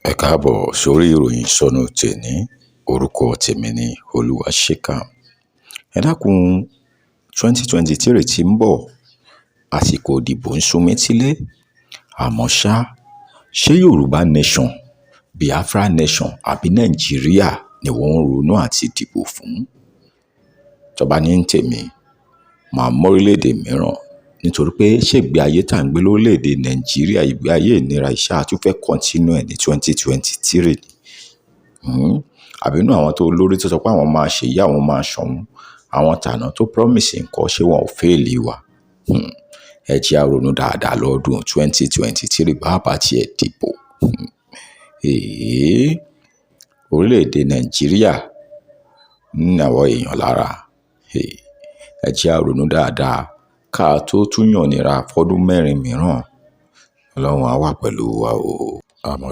Ẹ káàbọ̀ sórí ìròyìn ìsọnù tèní. Orúkọ tèmi ni Olúwaṣèkàn. Ẹ dákun, 2023 tí ń bọ̀, àsìkò ìdìbò ń sún métílé. Àmọ́ ṣé Yorùbá nation, Biafra nation àbí Nàìjíríà ni wọ́n ń ronú àti dìbò fún? Tó bá ní tèmi, màá mọ orílẹ̀-èdè mìíràn, nítorí pé ṣègbé ayé tá ń gbé lórílẹ̀-èdè Nàìjíríà, ìgbé ayé ìnira iṣẹ́ àtúnfẹ́ continue ẹ̀ ní 2023 ni. Àbínú àwọn tó lórí tó sọ pé àwọn máa ṣe ìyá àwọn máa ṣọ̀hún, àwọn tànà tó promise nǹkan ṣé wọn ò fẹ́ẹ̀lì wa. Ẹ jẹ́ á ronú dáadáa lọ́dún 2023 bá tiẹ̀ dìbò. Orílẹ̀-èdè Nàìjíríà ní àwọn èèyàn lára. Ẹ jẹ́ á ronú dáadáa ká tó tún yàn nira fọ́dún 4 mìíràn. Ọlọ́run á wà pẹ̀lú wa o. Àmọ́